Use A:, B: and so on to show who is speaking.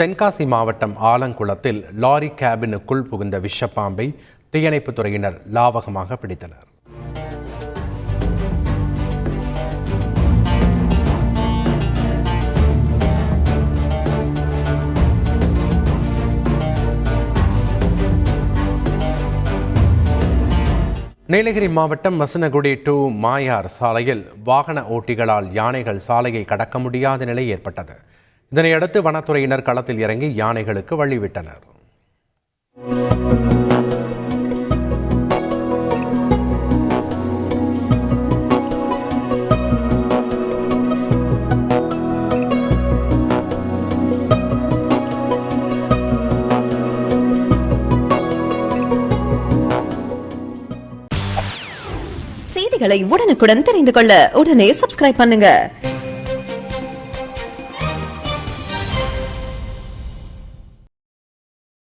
A: தென்காசி மாவட்டம் ஆலங்குளத்தில் லாரி கேபினுக்குள் புகுந்த விஷப்பாம்பை தீயணைப்புத் துறையினர் லாவகமாக பிடித்தனர். நீலகிரி மாவட்டம் மசனகுடி டு மாயார் சாலையில் வாகன ஓட்டிகளால் யானைகள் சாலையை கடக்க முடியாத நிலை ஏற்பட்டது. இதனையடுத்து வனத்துறையினர் களத்தில் இறங்கி யானைகளுக்கு வழிவிட்டனர்.
B: செய்திகளை உடனுக்குடன் தெரிந்து கொள்ள உடனே சப்ஸ்கிரைப் பண்ணுங்க.